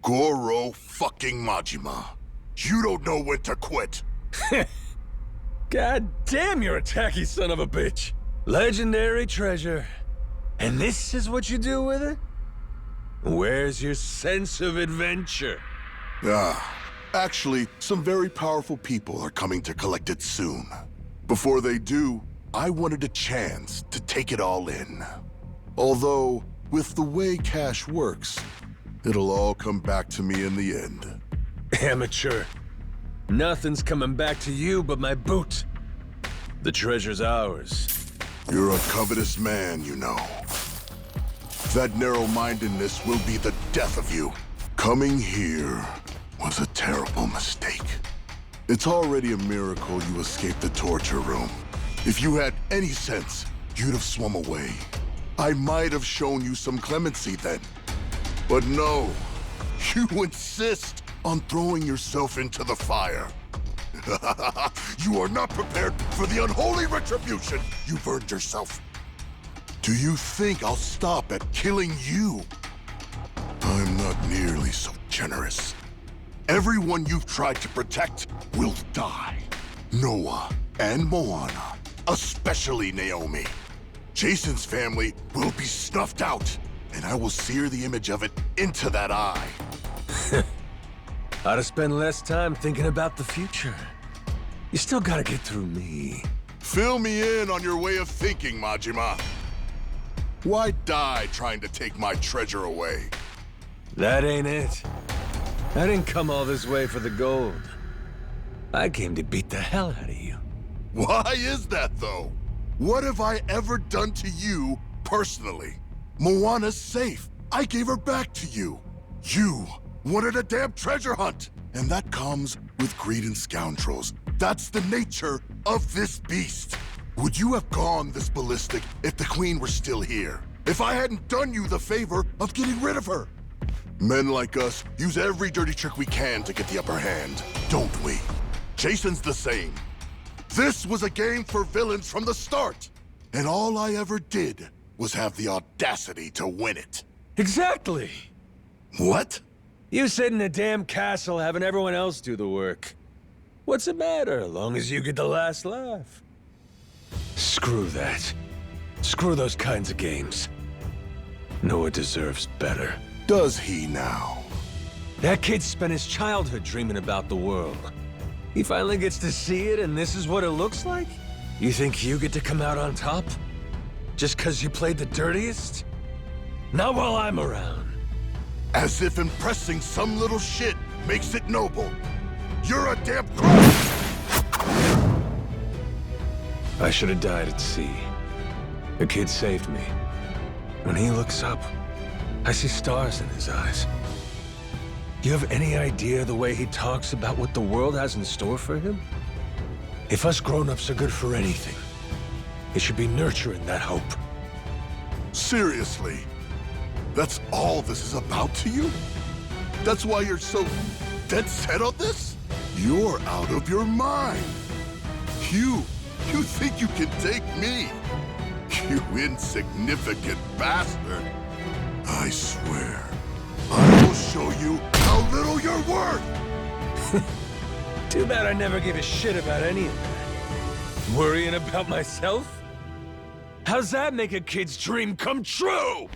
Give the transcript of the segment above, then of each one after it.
Goro fucking Majima. You don't know when to quit. God damn, you're a tacky son of a bitch. Legendary treasure. And this is what you do with it? Where's your sense of adventure? Actually, some very powerful people are coming to collect it soon. Before they do, I wanted a chance to take it all in. Although, with the way cash works, it'll all come back to me in the end. Amateur. Nothing's coming back to you but my boot. The treasure's ours. You're a covetous man, you know. That narrow-mindedness will be the death of you. Coming here was a terrible mistake. It's already a miracle you escaped the torture room. If you had any sense, you'd have swum away. I might have shown you some clemency then. But no, you insist on throwing yourself into the fire. You are not prepared for the unholy retribution you've earned yourself. Do you think I'll stop at killing you? I'm not nearly so generous. Everyone you've tried to protect will die. Noah and Moana, especially Naomi. Jason's family will be snuffed out, and I will sear the image of it into that eye. Ought to spend less time thinking about the future. You still gotta get through me. Fill me in on your way of thinking, Majima. Why die trying to take my treasure away? That ain't it. I didn't come all this way for the gold. I came to beat the hell out of you. Why is that, though? What have I ever done to you, personally? Moana's safe. I gave her back to you. You wanted a damn treasure hunt. And that comes with greed and scoundrels. That's the nature of this beast. Would you have gone this ballistic if the Queen were still here? If I hadn't done you the favor of getting rid of her? Men like us use every dirty trick we can to get the upper hand, don't we? Jason's the same. This was a game for villains from the start. And all I ever did was have the audacity to win it. Exactly. What? You sit in a damn castle having everyone else do the work. What's it matter, as long as you get the last laugh? Screw that. Screw those kinds of games. Noah deserves better. Does he now? That kid spent his childhood dreaming about the world. He finally gets to see it, and this is what it looks like? You think you get to come out on top? Just 'cause you played the dirtiest? Not while I'm around. As if impressing some little shit makes it noble. You're a damn crook! I should have died at sea. The kid saved me. When he looks up, I see stars in his eyes. You have any idea the way he talks about what the world has in store for him? If us grown-ups are good for anything, it should be nurturing that hope. Seriously? That's all this is about to you? That's why you're so dead set on this? You're out of your mind. You think you can take me? You insignificant bastard. I swear, I will show you how little you're worth! Too bad I never gave a shit about any of that. Worrying about myself? How's that make a kid's dream come true?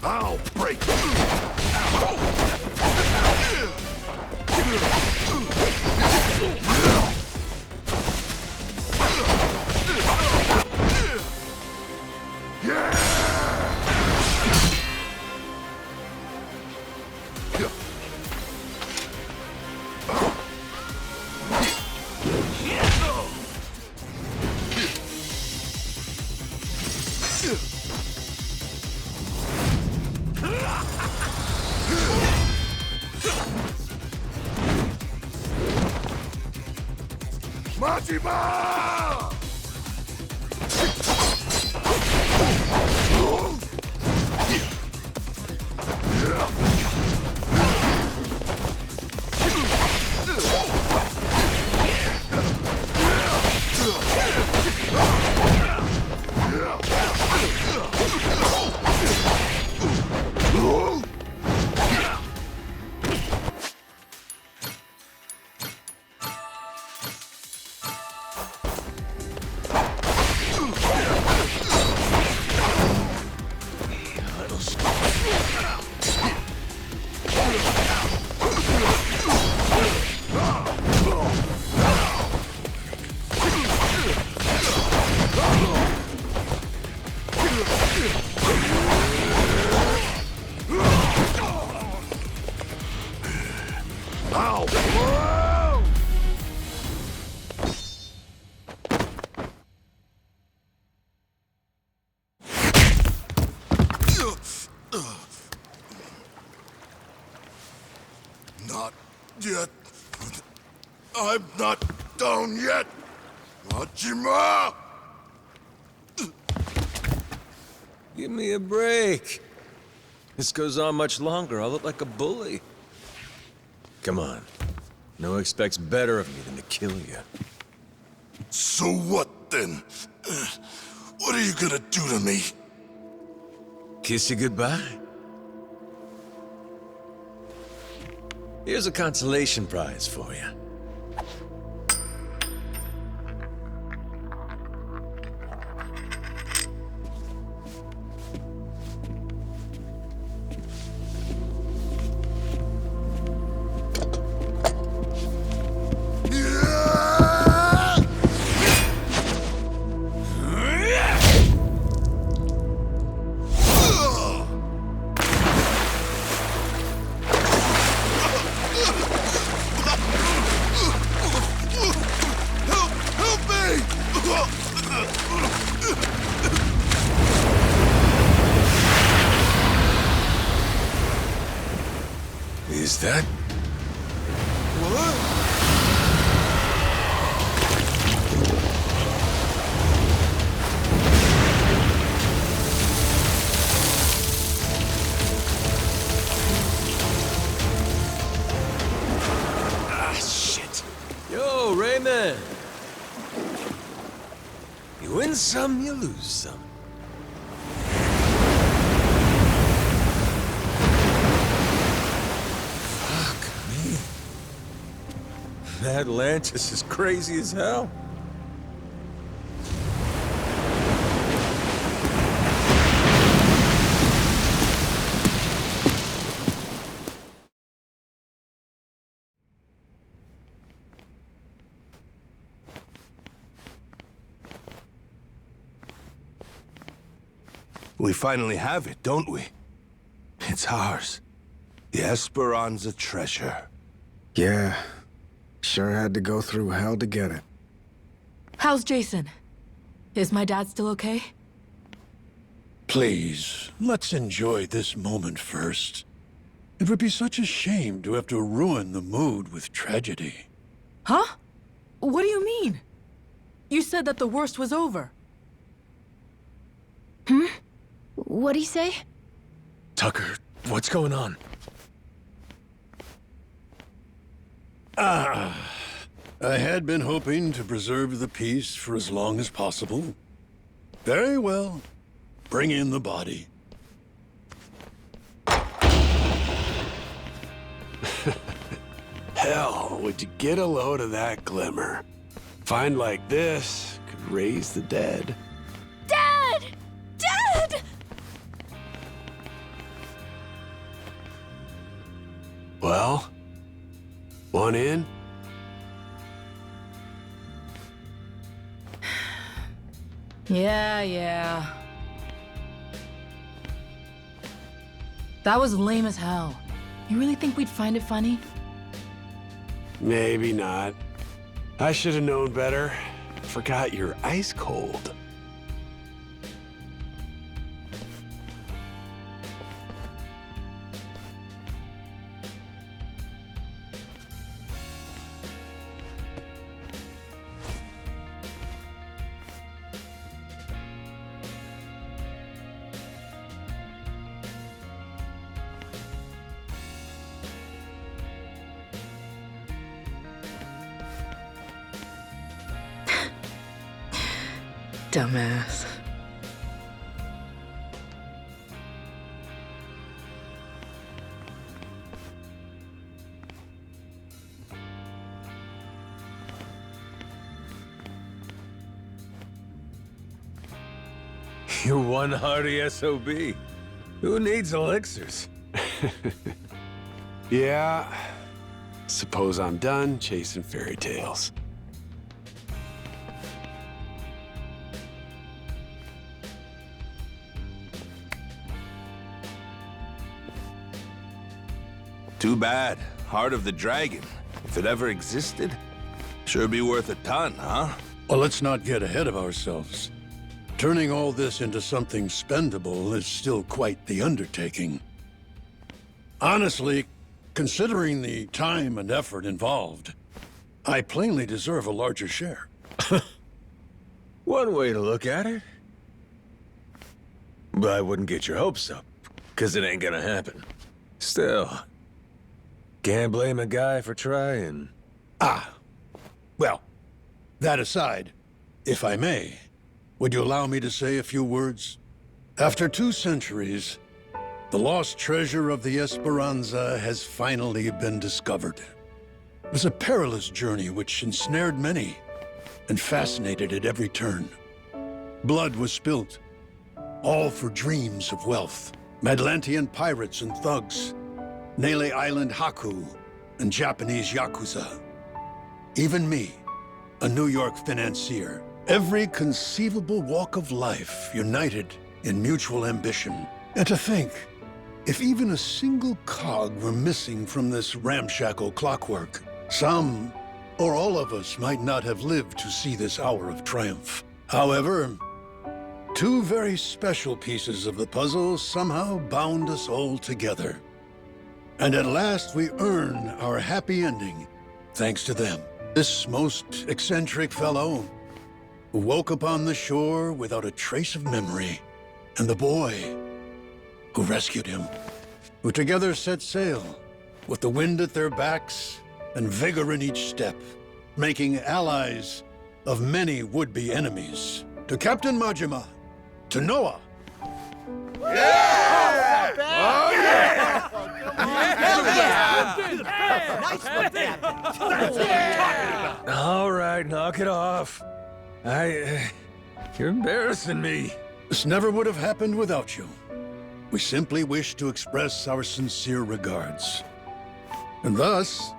I'll break. Majima! Not yet. I'm not down yet. Majima! Give me a break. This goes on much longer, I'll look like a bully. Come on. No one expects better of me than to kill you. So what then? What are you gonna do to me? Kiss you goodbye? Here's a consolation prize for you. Is that? What? Ah, shit. Yo, Rayman. You win some, you lose some. Atlantis is crazy as hell. We finally have it, don't we? It's ours. The Esperanza treasure. Yeah. Sure had to go through hell to get it. How's Jason? Is my dad still okay? Please, let's enjoy this moment first. It would be such a shame to have to ruin the mood with tragedy. Huh? What do you mean? You said that the worst was over. What'd he say? Tucker, what's going on? I had been hoping to preserve the peace for as long as possible. Very well. Bring in the body. Hell, would you get a load of that glimmer? Find like this could raise the dead. Dad! Dad! Well, one in? Yeah. That was lame as hell. You really think we'd find it funny? Maybe not. I should have known better. Forgot you're ice cold. Dumbass. You're one hardy SOB. Who needs elixirs? Yeah. Suppose I'm done chasing fairy tales. Too bad. Heart of the Dragon. If it ever existed, sure be worth a ton, huh? Well, let's not get ahead of ourselves. Turning all this into something spendable is still quite the undertaking. Honestly, considering the time and effort involved, I plainly deserve a larger share. One way to look at it. But I wouldn't get your hopes up, because it ain't gonna happen. Still, can't blame a guy for trying. Well, that aside, if I may, would you allow me to say a few words? After 2 centuries, the lost treasure of the Esperanza has finally been discovered. It was a perilous journey which ensnared many and fascinated at every turn. Blood was spilt, all for dreams of wealth. Atlantean pirates and thugs, Nele Island Haku, and Japanese Yakuza. Even me, a New York financier. Every conceivable walk of life united in mutual ambition. And to think, if even a single cog were missing from this ramshackle clockwork, some or all of us might not have lived to see this hour of triumph. However, 2 very special pieces of the puzzle somehow bound us all together. And at last we earn our happy ending, thanks to them. This most eccentric fellow who woke upon the shore without a trace of memory, and the boy who rescued him, who together set sail with the wind at their backs and vigor in each step, making allies of many would-be enemies. To Captain Majima, to Noah. All right, knock it off. You're embarrassing me. This never would have happened without you. We simply wish to express our sincere regards. And thus,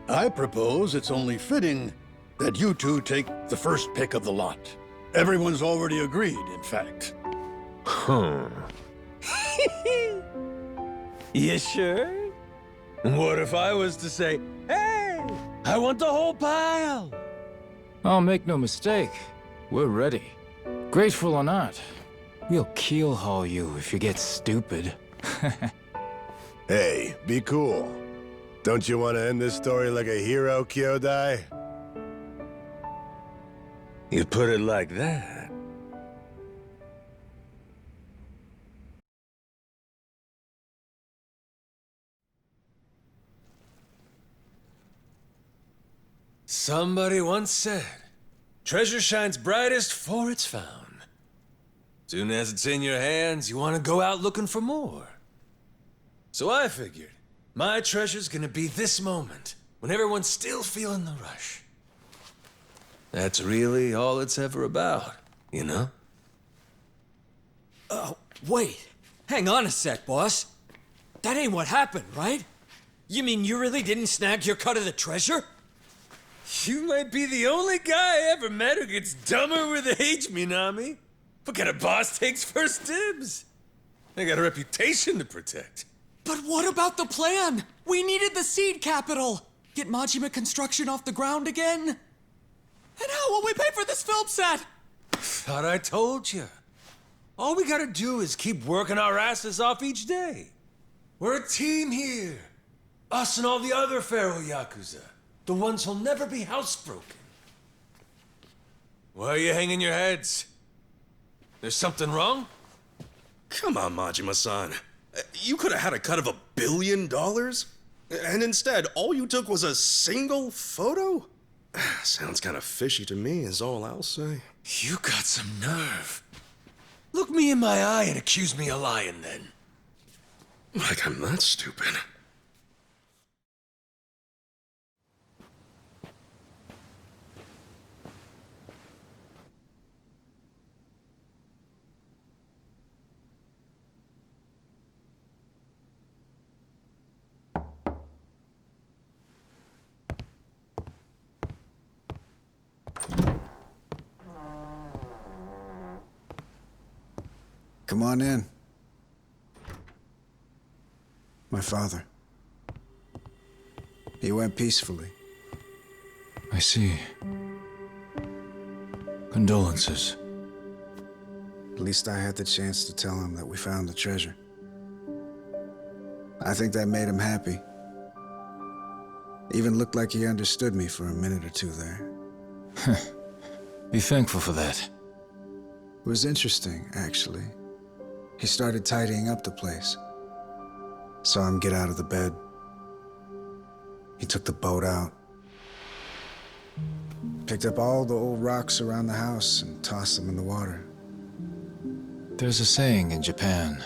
I propose it's only fitting that you 2 take the first pick of the lot. Everyone's already agreed, in fact. You sure? What if I was to say, hey, I want the whole pile? Oh, make no mistake. We're ready. Grateful or not, We'll keelhaul you if you get stupid. Hey, be cool. Don't you want to end this story like a hero, Kyodai? You put it like that. Somebody once said, treasure shines brightest for it's found. Soon as it's in your hands, you want to go out looking for more. So I figured, my treasure's gonna be this moment, when everyone's still feeling the rush. That's really all it's ever about, you know? Oh, wait. Hang on a sec, boss. That ain't what happened, right? You mean you really didn't snag your cut of the treasure? You might be the only guy I ever met who gets dumber with age, Minami. What kind of boss takes first dibs? I got a reputation to protect. But what about the plan? We needed the seed capital. Get Majima construction off the ground again? And how will we pay for this film set? Thought I told you. All we gotta do is keep working our asses off each day. We're a team here. Us and all the other Pharaoh Yakuza. The ones who'll never be housebroken. Why are you hanging your heads? There's something wrong? Come on, Majima-san. You could have had a cut of $1 billion? And instead, all you took was a single photo? Sounds kind of fishy to me, is all I'll say. You got some nerve. Look me in my eye and accuse me of lying, then. Like I'm that stupid. Come on in. My father. He went peacefully. I see. Condolences. At least I had the chance to tell him that we found the treasure. I think that made him happy. Even looked like he understood me for a minute or two there. Be thankful for that. It was interesting, actually. He started tidying up the place. Saw him get out of the bed. He took the boat out. Picked up all the old rocks around the house and tossed them in the water. There's a saying in Japan.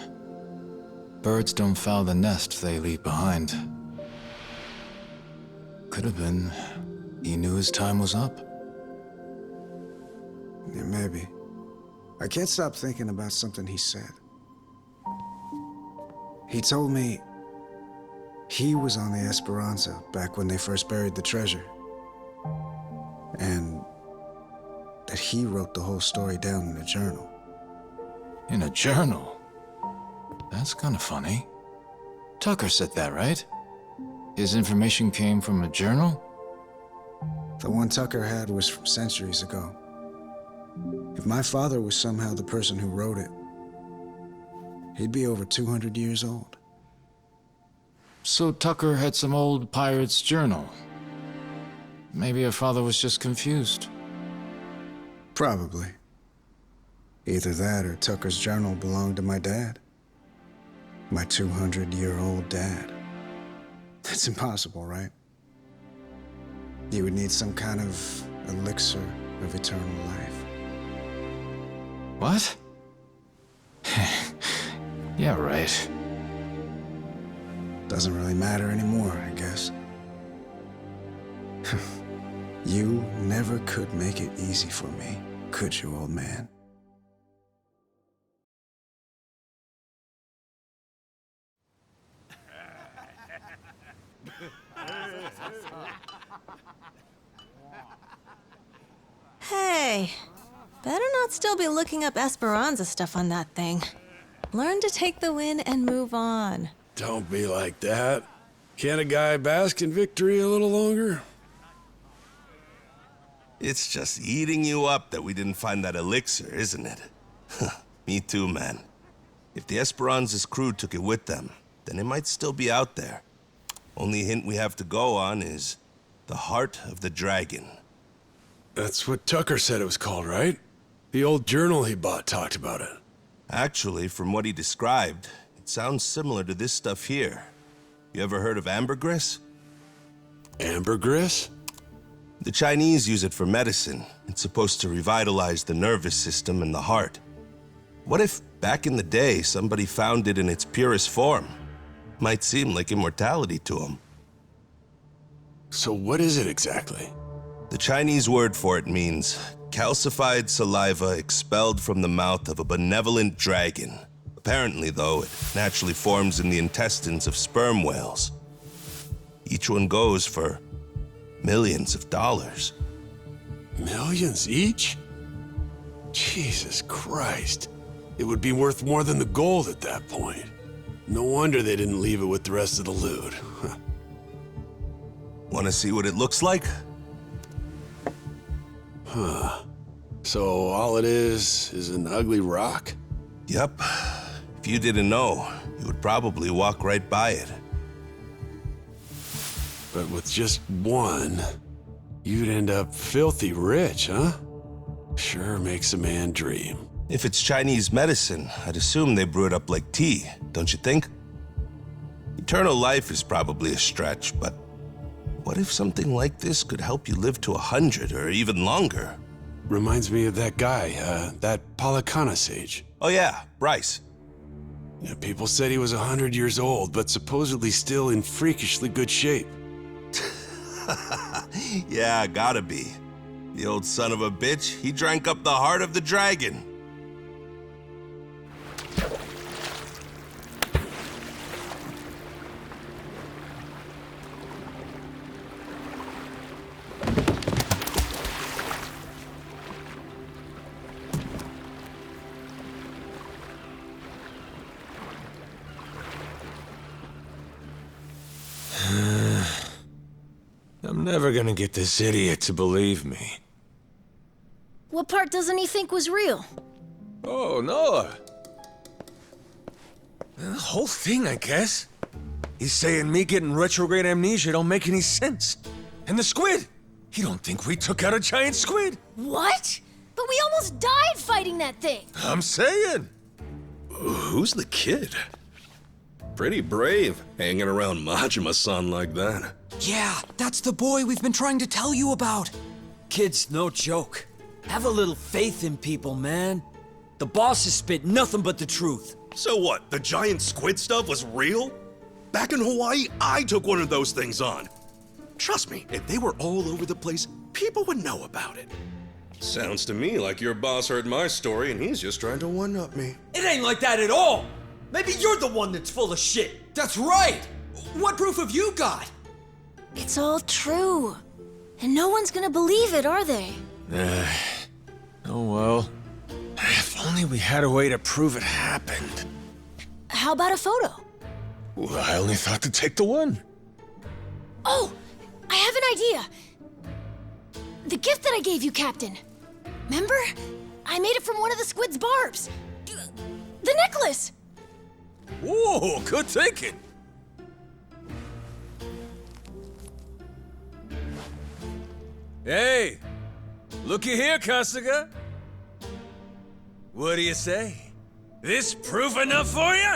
Birds don't foul the nest they leave behind. Could have been he knew his time was up. Yeah, maybe. I can't stop thinking about something he said. He told me he was on the Esperanza back when they first buried the treasure. And that he wrote the whole story down in a journal. In a journal? That's kind of funny. Tucker said that, right? His information came from a journal? The one Tucker had was from centuries ago. If my father was somehow the person who wrote it, he'd be over 200 years old. So Tucker had some old pirate's journal. Maybe your father was just confused. Probably. Either that or Tucker's journal belonged to my dad. My 200-year-old dad. That's impossible, right? You would need some kind of elixir of eternal life. What? Yeah, right. Doesn't really matter anymore, I guess. You never could make it easy for me, could you, old man? Hey, better not still be looking up Esperanza stuff on that thing. Learn to take the win and move on. Don't be like that. Can't a guy bask in victory a little longer? It's just eating you up that we didn't find that elixir, isn't it? Me too, man. If the Esperanza's crew took it with them, then it might still be out there. Only hint we have to go on is the Heart of the Dragon. That's what Tucker said it was called, right? The old journal he bought talked about it. Actually, from what he described, it sounds similar to this stuff here. You ever heard of ambergris? Ambergris? The Chinese use it for medicine. It's supposed to revitalize the nervous system and the heart. What if, back in the day, somebody found it in its purest form? Might seem like immortality to them. So what is it exactly? The Chinese word for it means calcified saliva expelled from the mouth of a benevolent dragon. Apparently, though, it naturally forms in the intestines of sperm whales. Each one goes for millions of dollars. Millions each? Jesus Christ. It would be worth more than the gold at that point. No wonder they didn't leave it with the rest of the loot. Want to see what it looks like? Huh. So all it is an ugly rock? Yep. If you didn't know, you would probably walk right by it. But with just one, you'd end up filthy rich, huh? Sure makes a man dream. If it's Chinese medicine, I'd assume they brew it up like tea, don't you think? Eternal life is probably a stretch, but what if something like this could help you live to 100 or even longer? Reminds me of that guy, that Palakana sage. Oh yeah, Bryce. Yeah, people said he was 100 years old, but supposedly still in freakishly good shape. Yeah, gotta be. The old son of a bitch, he drank up the heart of the dragon. I'm never gonna get this idiot to believe me. What part doesn't he think was real? Oh, Noah. The whole thing, I guess. He's saying me getting retrograde amnesia don't make any sense. And the squid! He don't think we took out a giant squid! What? But we almost died fighting that thing! I'm saying! Who's the kid? Pretty brave, hanging around Majima-san like that. Yeah, that's the boy we've been trying to tell you about. Kid's no joke. Have a little faith in people, man. The boss has spit nothing but the truth. So what, the giant squid stuff was real? Back in Hawaii, I took one of those things on. Trust me, if they were all over the place, people would know about it. Sounds to me like your boss heard my story and he's just trying to one-up me. It ain't like that at all. Maybe you're the one that's full of shit. That's right! What proof have you got? It's all true. And no one's gonna believe it, are they? Oh well. If only we had a way to prove it happened. How about a photo? Well, I only thought to take the one. Oh, I have an idea. The gift that I gave you, Captain. Remember? I made it from one of the squid's barbs. The necklace! Whoa, good thinking. Hey, looky here, Kasuga. What do you say? This proof enough for you?